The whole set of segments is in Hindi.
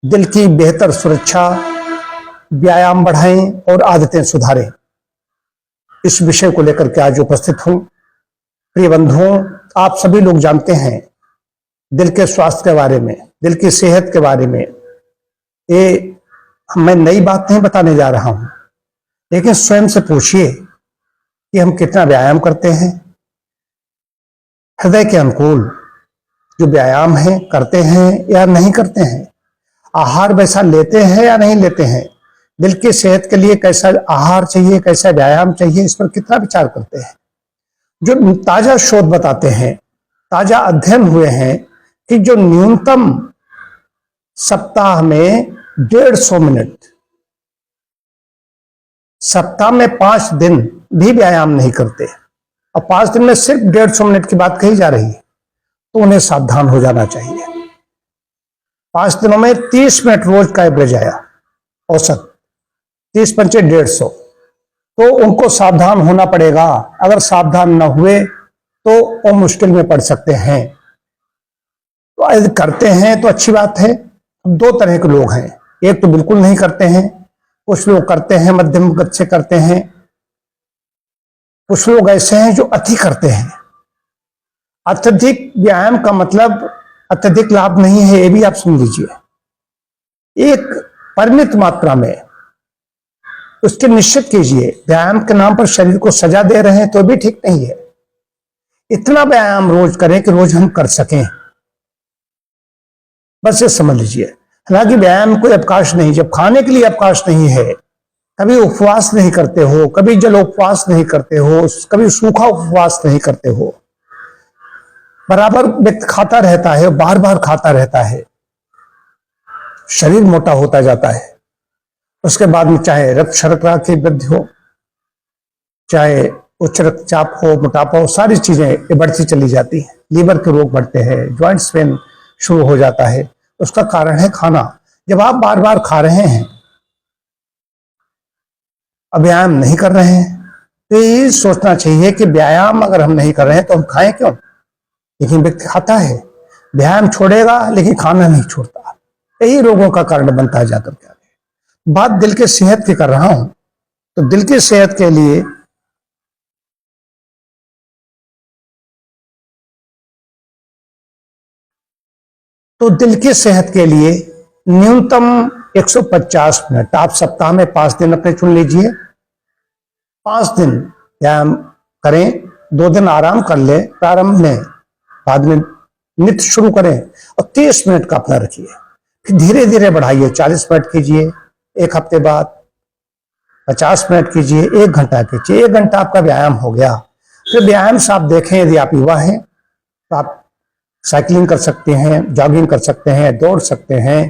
दिल की बेहतर सुरक्षा, व्यायाम बढ़ाएं और आदतें सुधारें, इस विषय को लेकर के आज उपस्थित हूं। प्रिय बंधुओं, आप सभी लोग जानते हैं दिल के स्वास्थ्य के बारे में, दिल की सेहत के बारे में। ये मैं नई बात नहीं बताने जा रहा हूं, लेकिन स्वयं से पूछिए कि हम कितना व्यायाम करते हैं। हृदय के अनुकूल जो व्यायाम है करते हैं या नहीं करते हैं, आहार वैसा लेते हैं या नहीं लेते हैं, दिल की सेहत के लिए कैसा आहार चाहिए, कैसा व्यायाम चाहिए, इस पर कितना विचार करते हैं। जो ताजा शोध बताते हैं, ताजा अध्ययन हुए हैं कि जो न्यूनतम सप्ताह में 150 मिनट, सप्ताह में 5 दिन भी व्यायाम नहीं करते और 5 दिन में सिर्फ 150 मिनट की बात कही जा रही है, तो उन्हें सावधान हो जाना चाहिए। 5 दिनों में 30 मिनट रोज का एवरेज आया, औसत 30 पंचे 150, तो उनको सावधान होना पड़ेगा। अगर सावधान न हुए तो वो मुश्किल में पड़ सकते हैं। तो यदि करते हैं तो अच्छी बात है। 2 तरह के लोग हैं, एक तो बिल्कुल नहीं करते हैं, कुछ लोग करते हैं, मध्यम गति से करते हैं, कुछ लोग ऐसे हैं जो अति करते हैं। अत्यधिक व्यायाम का मतलब अत्यधिक लाभ नहीं है, ये भी आप समझ लीजिए। एक परिमित मात्रा में उसके निश्चित कीजिए। व्यायाम के नाम पर शरीर को सजा दे रहे हैं तो भी ठीक नहीं है। इतना व्यायाम रोज करें कि रोज हम कर सकें, बस ये समझ लीजिए। हालांकि व्यायाम कोई अवकाश नहीं, जब खाने के लिए अवकाश नहीं है, कभी उपवास नहीं करते हो, कभी जल उपवास नहीं करते हो, कभी सूखा उपवास नहीं करते हो, बराबर व्यक्ति खाता रहता है, बार बार खाता रहता है, शरीर मोटा होता जाता है। उसके बाद में चाहे रक्त शर्करा की वृद्धि हो, चाहे उच्च रक्तचाप हो, मोटापा हो, सारी चीजें ये बढ़ती चली जाती हैं। लीवर के रोग बढ़ते हैं, ज्वाइंट्स पेन शुरू हो जाता है। उसका कारण है खाना। जब आप बार बार खा रहे हैं, व्यायाम नहीं कर रहे हैं, तो ये सोचना चाहिए कि व्यायाम अगर हम नहीं कर रहे हैं तो हम खाएं क्यों। लेकिन व्यक्ति खाता है, व्यायाम छोड़ेगा लेकिन खाना नहीं छोड़ता। यही रोगों का कारण बनता है जाकर के। बात दिल के सेहत की कर रहा हूं, तो दिल की सेहत के लिए दिल की सेहत के लिए न्यूनतम 150 मिनट आप सप्ताह में 5 दिन अपने चुन लीजिए। 5 दिन व्यायाम करें, 2 दिन आराम कर ले प्रारंभ में, बाद में नित्य शुरू करें और 30 मिनट का अपना रखिए। फिर धीरे धीरे बढ़ाइए, 40 मिनट कीजिए, 1 हफ्ते बाद 50 मिनट कीजिए, 1 घंटा कीजिए। 1 घंटा आपका व्यायाम हो गया। फिर व्यायाम से आप देखें, यदि आप युवा हैं तो आप साइकिलिंग कर सकते हैं, जॉगिंग कर सकते हैं, दौड़ सकते हैं,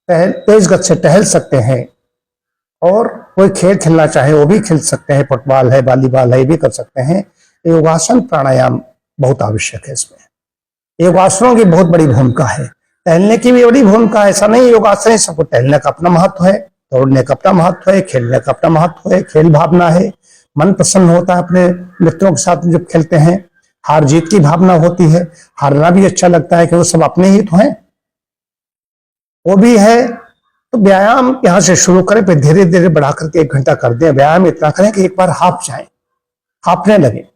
तेज गति से टहल सकते हैं, और कोई खेल खेलना चाहे वो भी खेल सकते हैं, फुटबॉल है, वॉलीबॉल है, ये भी कर सकते हैं। योगासन प्राणायाम बहुत आवश्यक है। इसमें योगासनों की बहुत बड़ी भूमिका है, टहलने की भी बड़ी भूमिका है। ऐसा नहीं योगासन है सबको, टहलने का अपना महत्व है, दौड़ने का अपना महत्व है, खेलने का अपना महत्व है, खेल भावना है, मन प्रसन्न होता है अपने मित्रों के साथ जब खेलते हैं, हार जीत की भावना होती है, हारना भी अच्छा लगता है कि वो सब अपने ही तो हैं, वो भी है। तो व्यायाम यहां से शुरू करें, फिर धीरे धीरे बढ़ा करके 1 घंटा कर दें। व्यायाम इतना करें कि एक बार हाफ जाए, हाफने लगे,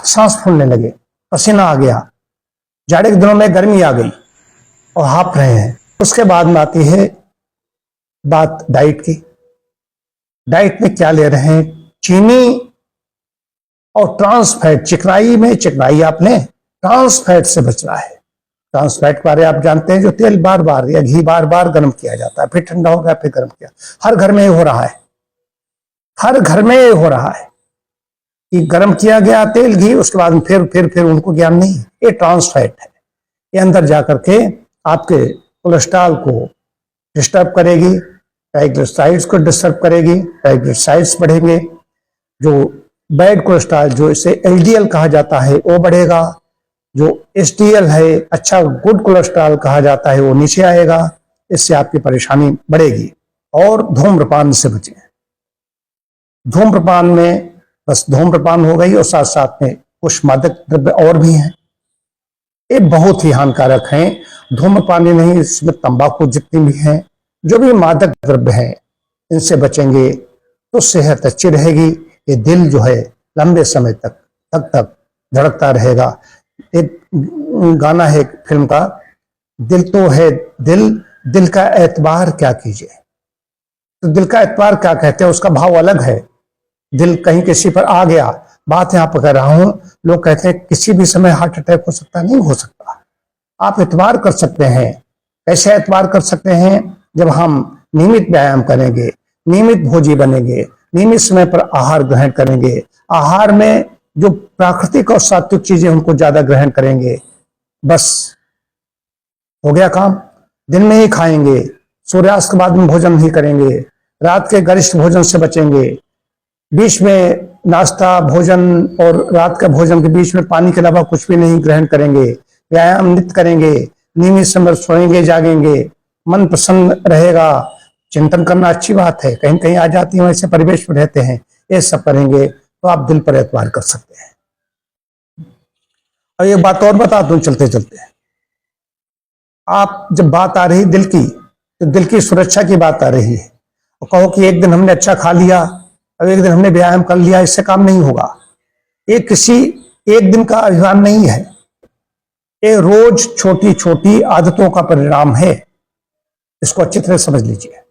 सांस फूलने लगे, पसीना आ गया, जाड़े के दिनों में गर्मी आ गई और हाफ रहे हैं। उसके बाद में आती है बात डाइट की। डाइट में क्या ले रहे हैं? चीनी और ट्रांस फैट। चिकनाई में चिकनाई आपने ट्रांस फैट से बचना है। ट्रांस फैट के बारे आप जानते हैं, जो तेल बार बार या घी बार बार गर्म किया जाता है, फिर ठंडा हो गया, फिर गर्म किया। हर घर में ये हो रहा है, हर घर में ये हो रहा है कि गर्म किया गया तेल घी, उसके बाद फिर उनको ज्ञान नहीं। ये ट्रांस फैट है, ये अंदर जाकर के आपके कोलेस्ट्रॉल को डिस्टर्ब करेगी, ट्राइग्लिसराइड्स को डिस्टर्ब करेगी, ट्राइग्लिसराइड्स बढ़ेंगे, जो बैड कोलेस्ट्रॉल जो इसे एलडीएल कहा जाता है वो बढ़ेगा, जो एचडीएल है, अच्छा गुड कोलेस्ट्रॉल कहा जाता है, वो नीचे आएगा। इससे आपकी परेशानी बढ़ेगी। और धूम्रपान से बचें। धूम्रपान में बस धूम्रपान हो गई और साथ साथ में कुछ मादक द्रव्य और भी हैं, ये बहुत ही हानिकारक हैं। धूम्रपान ही नहीं, इसमें तंबाकू जितनी भी हैं, जो भी मादक द्रव्य हैं, इनसे बचेंगे तो सेहत अच्छी रहेगी। ये दिल जो है लंबे समय तक तक धड़कता रहेगा। एक गाना है एक फिल्म का, दिल तो है दिल, दिल का एतबार क्या कीजिए। तो दिल का एतबार क्या कहते हैं, उसका भाव अलग है। दिल कहीं किसी पर आ गया, बात यहां पर कर रहा हूं, लोग कहते हैं किसी भी समय हार्ट अटैक हो सकता है, नहीं हो सकता। आप एतबार कर सकते हैं। कैसे एतबार कर सकते हैं? जब हम नियमित व्यायाम करेंगे, नियमित भोजी बनेंगे, नियमित समय पर आहार ग्रहण करेंगे, आहार में जो प्राकृतिक और सात्विक चीजें उनको ज्यादा ग्रहण करेंगे, बस हो गया काम। दिन में ही खाएंगे, सूर्यास्त के बाद में भोजन नहीं करेंगे, रात के गरिष्ठ भोजन से बचेंगे, बीच में नाश्ता भोजन और रात का भोजन के बीच में पानी के अलावा कुछ भी नहीं ग्रहण करेंगे, व्यायाम नित्य करेंगे, नियमित समय सोएंगे जागेंगे, मन प्रसन्न रहेगा। चिंतन करना अच्छी बात है, कहीं कहीं आ जाती है, वैसे परिवेश में रहते हैं, ये सब करेंगे तो आप दिल पर एतबार कर सकते हैं। और एक बात और बता दूं चलते चलते, आप जब बात आ रही दिल की, तो दिल की सुरक्षा की बात आ रही है, और कहो कि एक दिन हमने अच्छा खा लिया, अब एक दिन हमने व्यायाम कर लिया, इससे काम नहीं होगा। ये किसी एक दिन का अभियान नहीं है, ये रोज छोटी छोटी आदतों का परिणाम है। इसको अच्छी तरह समझ लीजिए।